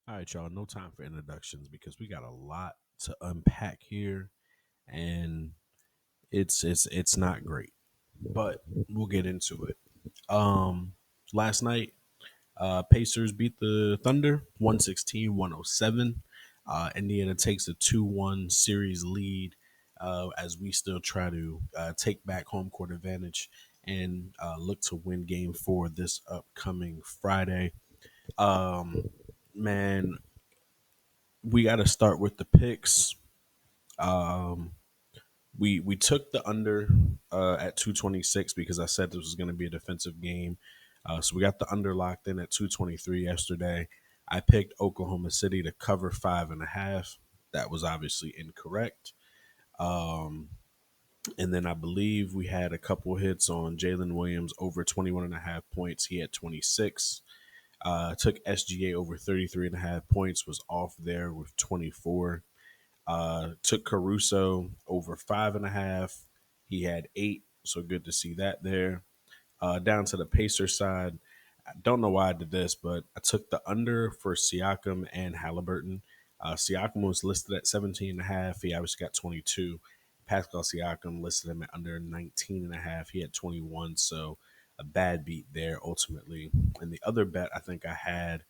All right, y'all. No time for introductions because we got a lot to unpack here, and it's not great, but we'll get into it. Um, Last night, Pacers beat the Thunder 116-107. Indiana takes a 2-1 series lead as we still try to take back home court advantage and look to win Game 4 this upcoming Friday. Um, man, we got to start with the picks. Um, we took the under at 226 because I said this was going to be a defensive game. So we got the under locked in at 223 yesterday. I picked Oklahoma City to cover 5.5. That was obviously incorrect. Um, and then I believe we had a couple hits on Jalen Williams over 21.5 points. He had 26. Took SGA over 33.5 points, was off there with 24. Took Caruso over 5.5. He had 8, so good to see that there. Down to the Pacer side, I don't know why I did this, but I took the under for Siakam and Haliburton. Siakam was listed at 17.5. He obviously got 22. Pascal Siakam listed him at under 19.5. He had 21, so a bad beat there ultimately. And the other bet I think I had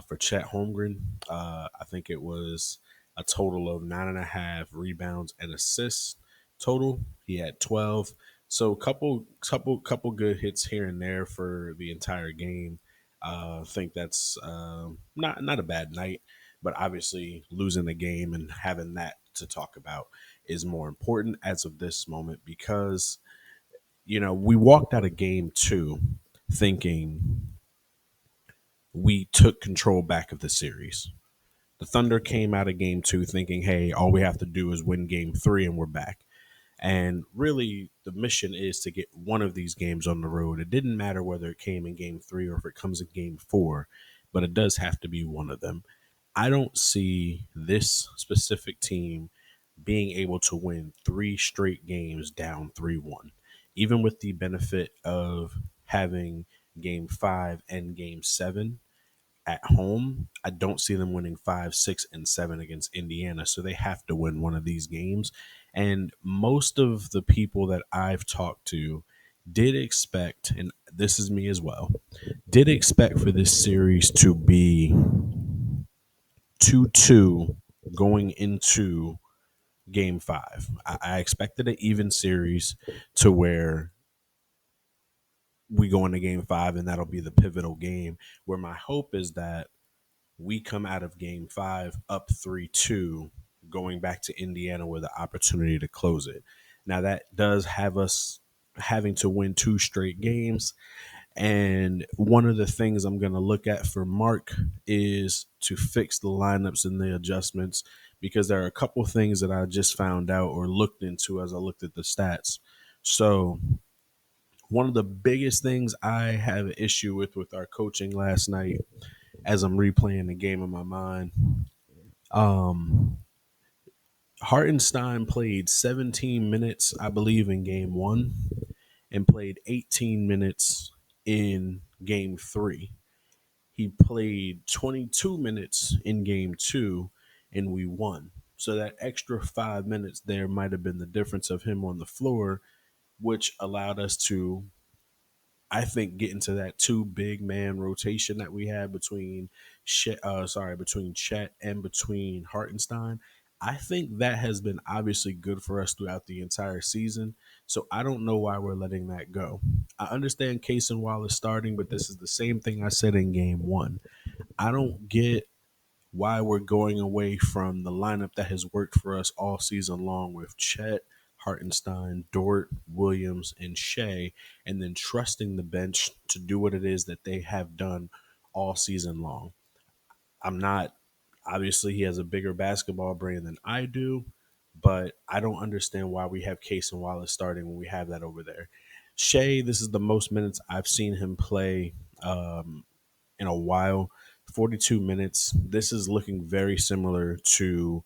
for Chet Holmgren, I think it was a total of 9.5 rebounds and assists total. He had 12. So couple good hits here and there for the entire game. I think that's not a bad night, but obviously losing the game and having that to talk about is more important as of this moment because we walked out of game two thinking we took control back of the series. The Thunder came out of game two thinking, hey, all we have to do is win game three and we're back. And really, the mission is to get one of these games on the road. It didn't matter whether it came in game three or if it comes in game four, but it does have to be one of them. I don't see this specific team being able to win three straight games down 3-1, even with the benefit of having game five and game seven at home. I don't see them winning 5, 6, and 7 against Indiana. So they have to win one of these games. And most of the people that I've talked to did expect, and this is me as well, did expect for this series to be 2-2 going into game five. I expected an even series to where we go into game five and that'll be the pivotal game. Where my hope is that we come out of game five up 3-2, going back to Indiana with the opportunity to close it. Now, that does have us having to win two straight games. And one of the things I'm going to look at for Mark is to fix the lineups and the adjustments because there are a couple things that I just found out or looked into as I looked at the stats. So, one of the biggest things I have an issue with our coaching last night as I'm replaying the game in my mind. Um, Hartenstein played 17 minutes, I believe, in game one and played 18 minutes in game three. He played 22 minutes in game two and we won. So that extra 5 minutes there might have been the difference of him on the floor, which allowed us to, I think, get into that two big man rotation that we had between Chet and between Hartenstein. I think that has been obviously good for us throughout the entire season. So I don't know why we're letting that go. I understand Case and Wallace starting, but this is the same thing I said in game one. I don't get why we're going away from the lineup that has worked for us all season long with Chet, Hartenstein, Dort, Williams, and Shea, and then trusting the bench to do what it is that they have done all season long. I'm not, obviously, he has a bigger basketball brain than I do, but I don't understand why we have Case and Wallace starting when we have that over there. Shea, this is the most minutes I've seen him play in a while. 42 minutes. This is looking very similar to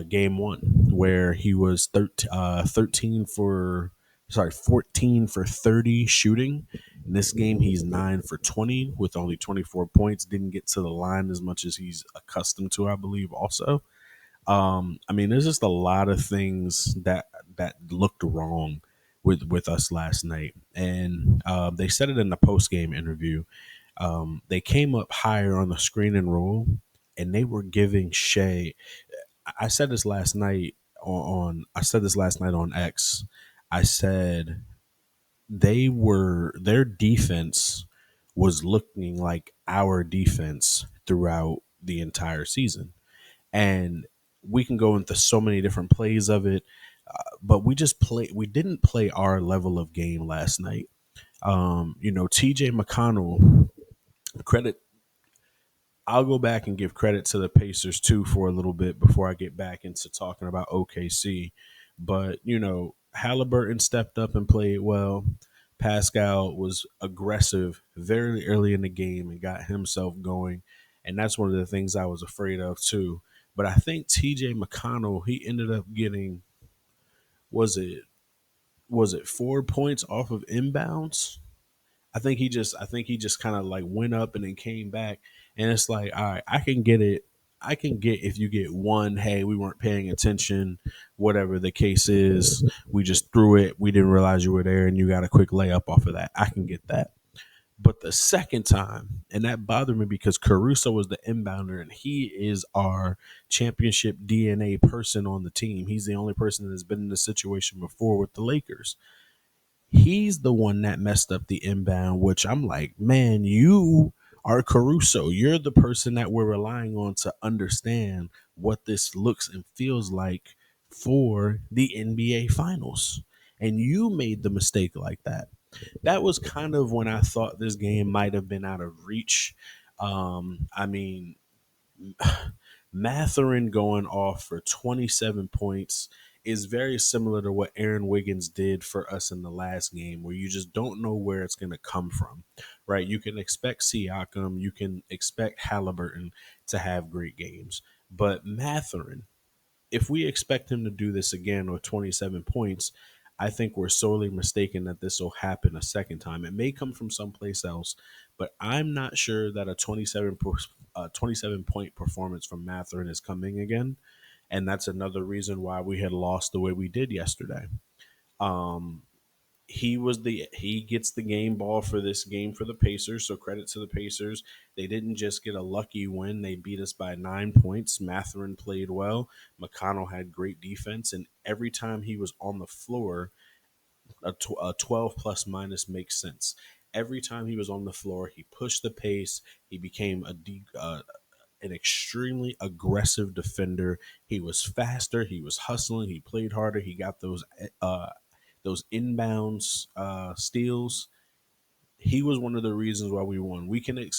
game one, where he was 13 for sorry, 14 for 30 shooting. In this game, he's 9 for 20 with only 24 points. Didn't get to the line as much as he's accustomed to, I believe, also. I mean, there's just a lot of things that looked wrong with us last night, and they said it in the post game interview. They came up higher on the screen and roll, and they were giving Shea. I said this last night I said this last night on X. I said their defense was looking like our defense throughout the entire season, and we can go into so many different plays of it, but we didn't play our level of game last night. TJ McConnell, credit I'll go back and give credit to the Pacers too for a little bit before I get back into talking about OKC. But, Haliburton stepped up and played well. Pascal was aggressive very early in the game and got himself going. And that's one of the things I was afraid of too. But I think TJ McConnell, he ended up getting, was it 4 points off of inbounds? I think he just kind of like went up and then came back, and it's like, all right, I can get it. I can get if you get one, hey, we weren't paying attention, whatever the case is, we just threw it, we didn't realize you were there, and you got a quick layup off of that. I can get that. But the second time, and that bothered me because Caruso was the inbounder, and he is our championship DNA person on the team. He's the only person that has been in this situation before with the Lakers. He's the one that messed up the inbound, which I'm like, man, you are Caruso. You're the person that we're relying on to understand what this looks and feels like for the NBA Finals. And you made the mistake like that. That was kind of when I thought this game might have been out of reach. I mean, Mathurin going off for 27 points is very similar to what Aaron Wiggins did for us in the last game, where you just don't know where it's going to come from, right? You can expect Siakam, you can expect Haliburton to have great games, but Mathurin, if we expect him to do this again with 27 points, I think we're sorely mistaken that this will happen a second time. It may come from someplace else, but I'm not sure that a 27 point performance from Mathurin is coming again. And that's another reason why we had lost the way we did yesterday. Um, he gets the game ball for this game for the Pacers. So credit to the Pacers. They didn't just get a lucky win. They beat us by 9 points. Mathurin played well. McConnell had great defense. And every time he was on the floor, a 12 plus minus makes sense. Every time he was on the floor, he pushed the pace. He became an extremely aggressive defender. He was faster. He was hustling. He played harder. He got those inbounds steals. He was one of the reasons why we won.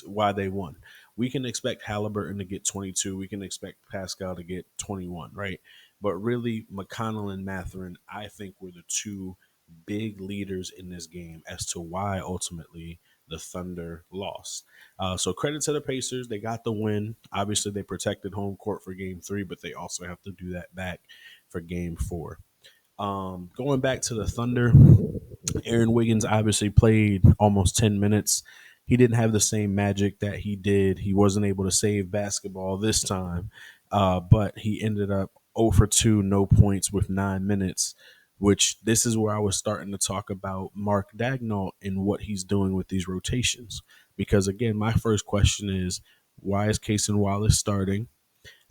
Why they won. We can expect Haliburton to get 22. We can expect Pascal to get 21, right? But really, McConnell and Mathurin, I think, were the two big leaders in this game as to why ultimately the Thunder lost. So credit to the Pacers. They got the win. Obviously, they protected home court for game 3, but they also have to do that back for game 4. Going back to the Thunder, Aaron Wiggins obviously played almost 10 minutes. He didn't have the same magic that he did. He wasn't able to save basketball this time, but he ended up 0 for 2, no points with 9 minutes, which this is where I was starting to talk about Mark Dagnall and what he's doing with these rotations. Because, again, my first question is, why is Cason Wallace starting?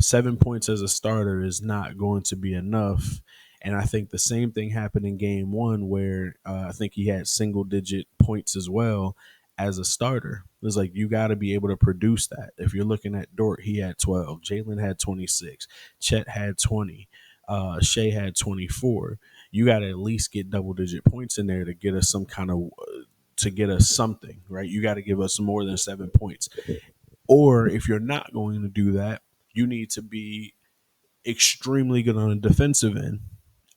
7 points as a starter is not going to be enough. And I think the same thing happened in game 1 where I think he had single digit points as well as a starter. It's like you got to be able to produce that. If you're looking at Dort, he had 12. Jalen had 26. Chet had 20. Shea had 24. You got to at least get double digit points in there to get us some kind of to get us something, right? You got to give us more than 7 points. Or if you're not going to do that, you need to be extremely good on the defensive end.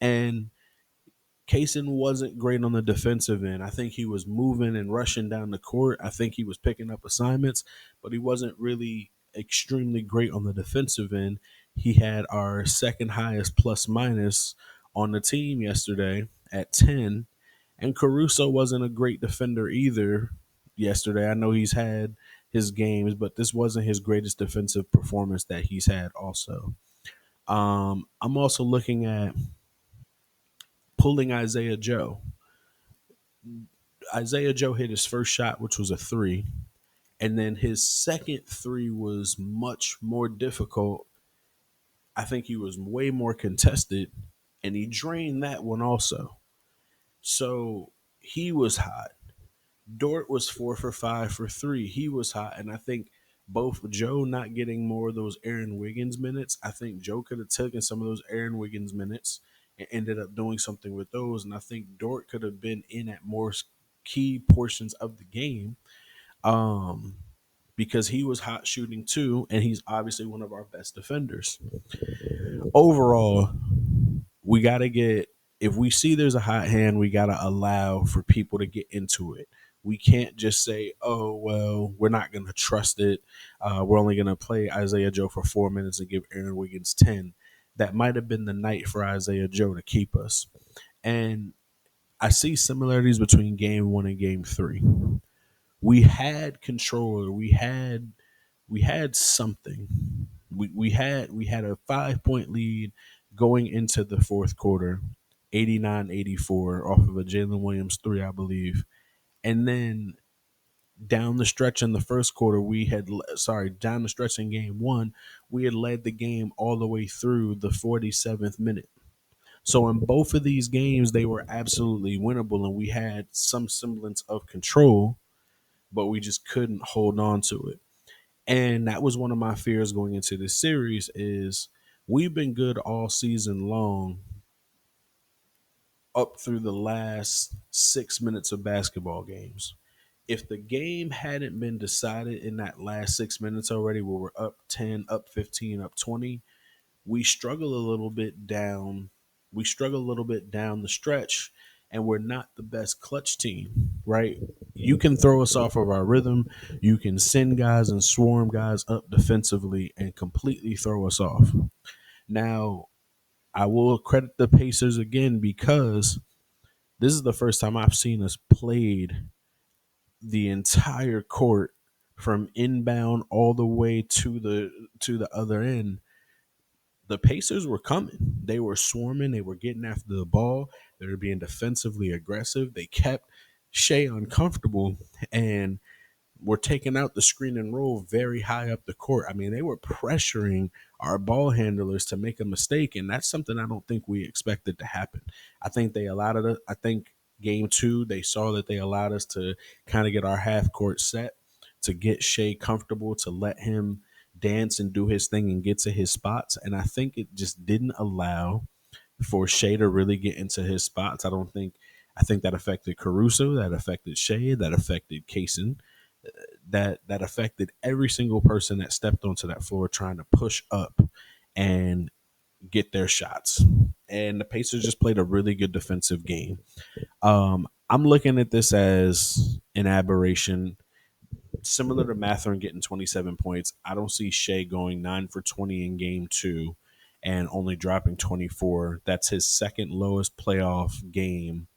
And Kaysen wasn't great on the defensive end. I think he was moving and rushing down the court. I think he was picking up assignments, but he wasn't really extremely great on the defensive end. He had our second highest plus minus on the team yesterday at 10. And Caruso wasn't a great defender either yesterday. I know he's had his games, but this wasn't his greatest defensive performance that he's had also. I'm also looking at pulling Isaiah Joe. Isaiah Joe hit his first shot, which was a three. And then his second three was much more difficult. I think he was way more contested, and he drained that one also. So he was hot. Dort was 4 for 5 for three. He was hot. And I think both Joe not getting more of those Aaron Wiggins minutes, I think Joe could have taken some of those Aaron Wiggins minutes and ended up doing something with those. And I think Dort could have been in at more key portions of the game. Um, because he was hot shooting too, and he's obviously one of our best defenders. Overall, we got to get, if we see there's a hot hand, we got to allow for people to get into it. We can't just say, oh, well, we're not going to trust it. We're only going to play Isaiah Joe for 4 minutes and give Aaron Wiggins 10. That might have been the night for Isaiah Joe to keep us. And I see similarities between game one and game three. We had control. We had something. We had a 5 point lead going into the fourth quarter, 89-84 off of a Jalen Williams three, I believe. And then down the stretch in the first quarter, down the stretch in game one, we had led the game all the way through the 47th minute. So in both of these games, they were absolutely winnable, and we had some semblance of control, but we just couldn't hold on to it. And that was one of my fears going into this series is we've been good all season long up through the last 6 minutes of basketball games. If the game hadn't been decided in that last 6 minutes already, where we're up 10, up 15, up 20, we struggle a little bit down. We struggle a little bit down the stretch, and we're not the best clutch team, right? You can throw us off of our rhythm. You can send guys and swarm guys up defensively and completely throw us off. Now, I will credit the Pacers again because this is the first time I've seen us played the entire court from inbound all the way to the other end. The Pacers were coming. They were swarming. They were getting after the ball. They were being defensively aggressive. They kept Shea uncomfortable and were taking out the screen and roll very high up the court. I mean, they were pressuring our ball handlers to make a mistake, and that's something I don't think we expected to happen. I think they allowed it. I think game two, they saw that they allowed us to kind of get our half court set, to get Shea comfortable, to let him dance and do his thing and get to his spots. And I think it just didn't allow for Shea to really get into his spots. I think that affected Caruso, that affected Shea, that affected Kaysen, that affected every single person that stepped onto that floor trying to push up and get their shots. And the Pacers just played a really good defensive game. I'm looking at this as an aberration similar to Mathurin getting 27 points. I don't see Shea going 9 for 20 in game two and only dropping 24. That's his second lowest playoff game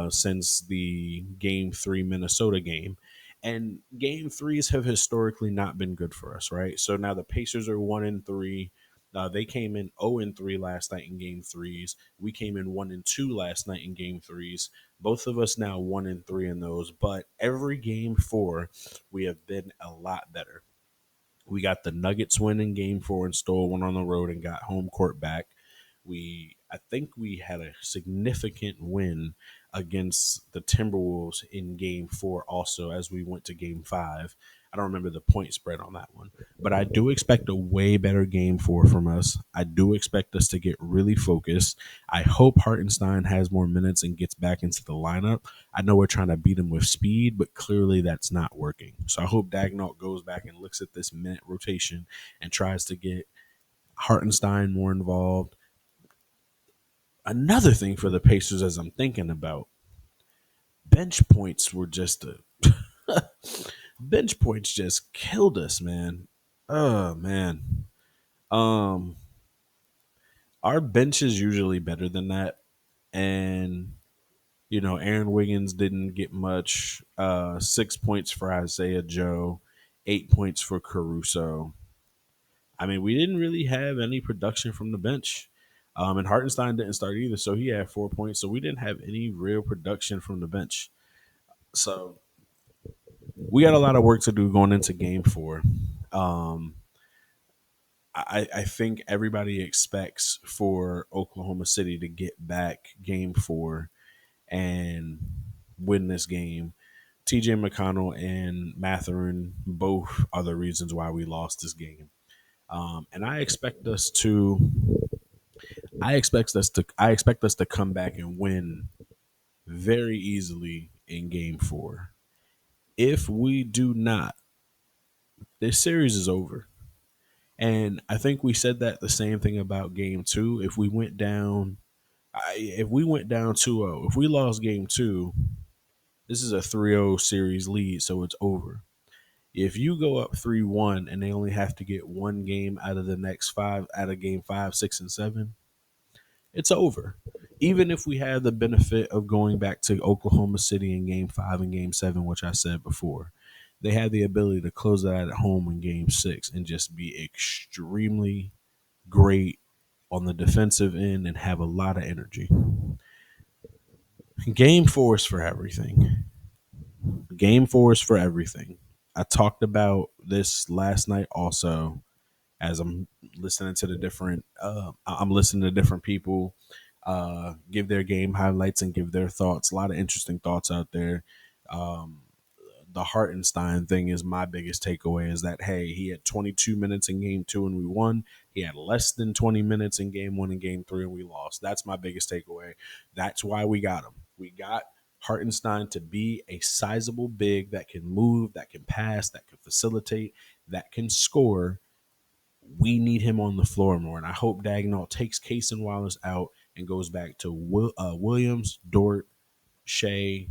since the game three Minnesota game. And game threes have historically not been good for us, right? So now the Pacers are 1-3. They came in 0-3 last night in game threes. We came in 1-2 last night in game threes. Both of us now 1-3 in those. But every game four, we have been a lot better. We got the Nuggets win in game four and stole one on the road and got home court back. I think we had a significant win against the Timberwolves in game four also as we went to game five. I don't remember the point spread on that one, but I do expect a way better game four from us. I do expect us to get really focused. I hope Hartenstein has more minutes and gets back into the lineup. I know we're trying to beat him with speed, but clearly that's not working. So I hope Dagnall goes back and looks at this minute rotation and tries to get Hartenstein more involved. Another thing for the Pacers, as I'm thinking about, bench points were just bench points just killed us, man. Oh man. Um our bench is usually better than that. And Aaron Wiggins didn't get much. 6 points for Isaiah Joe, 8 points for Caruso. I mean, we didn't really have any production from the bench. And Hartenstein didn't start either, so he had 4 points. So we didn't have any real production from the bench. So we got a lot of work to do going into game four. Um, I think everybody expects for Oklahoma City to get back game four and win this game. TJ McConnell and Mathurin both are the reasons why we lost this game. And I expect us to come back and win very easily in game four. If we do not, this series is over. And I think we said that the same thing about game two. If we went down 2-0, if we lost game two, this is a 3-0 series lead, so it's over. If you go up 3-1 and they only have to get one game out of the next five, out of game 5, 6, and 7, it's over. Even if we had the benefit of going back to Oklahoma City in game 5 and game 7, which I said before, they had the ability to close that at home in game 6 and just be extremely great on the defensive end and have a lot of energy. Game 4 is for everything. Game 4 is for everything. I talked about this last night also as I'm listening to I'm listening to different people give their game highlights and give their thoughts. A lot of interesting thoughts out there. Um, the Hartenstein thing is my biggest takeaway is that, hey, he had 22 minutes in game 2 and we won. He had less than 20 minutes in game 1 and game 3 and we lost. That's my biggest takeaway. That's why we got him. We got Hartenstein to be a sizable big that can move, that can pass, that can facilitate, that can score. We need him on the floor more. And I hope Dagnall takes Case and Wallace out and goes back to Williams, Dort, Shea,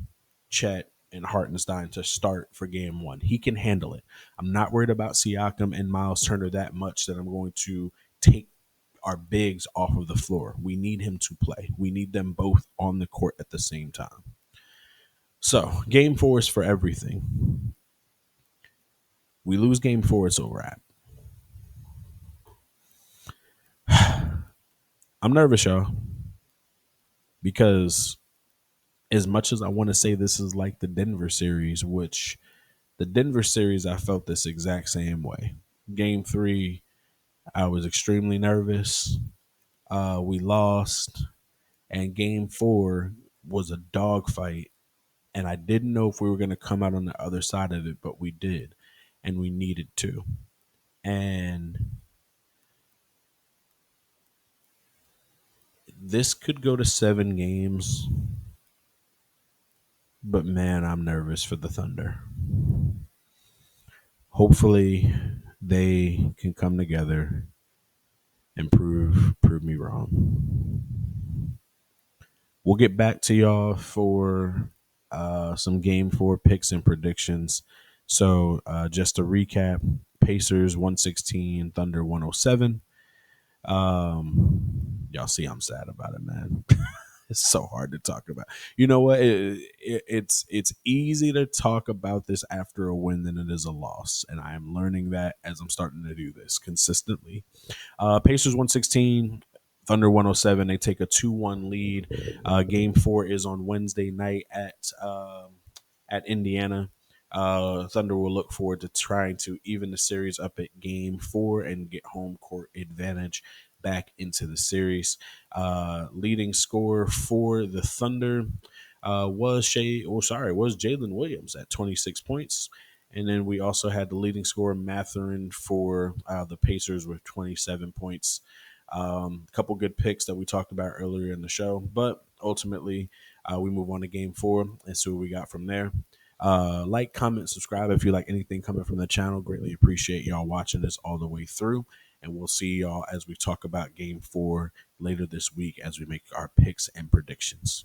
Chet, and Hartenstein to start for game 1. He can handle it. I'm not worried about Siakam and Miles Turner that much that I'm going to take our bigs off of the floor. We need him to play. We need them both on the court at the same time. So, game 4 is for everything. We lose game 4, it's a wrap. I'm nervous, y'all, because as much as I want to say this is like the Denver series, which the Denver series, I felt this exact same way. Game 3, I was extremely nervous. We lost. And game 4 was a dogfight. And I didn't know if we were going to come out on the other side of it, but we did. And we needed to. And this could go to 7 games. But man, I'm nervous for the Thunder. Hopefully they can come together and prove me wrong. We'll get back to y'all for some game 4 picks and predictions. So just to recap, Pacers 116, Thunder 107. Y'all see I'm sad about it, man. It's so hard to talk about. You know what? It's easy to talk about this after a win than it is a loss, and I am learning that as I'm starting to do this consistently. Pacers 116, Thunder 107. They take a 2-1 lead. Game 4 is on Wednesday night at Indiana. Thunder will look forward to trying to even the series up at game 4 and get home court advantage back into the series. Leading scorer for the Thunder was Jalen Williams at 26 points. And then we also had the leading scorer, Mathurin, for the Pacers with 27 points. A couple good picks that we talked about earlier in the show. But ultimately, we move on to game 4 and see what we got from there. Like, comment, subscribe if you like anything coming from the channel. Greatly appreciate y'all watching this all the way through. And we'll see y'all as we talk about game 4 later this week as we make our picks and predictions.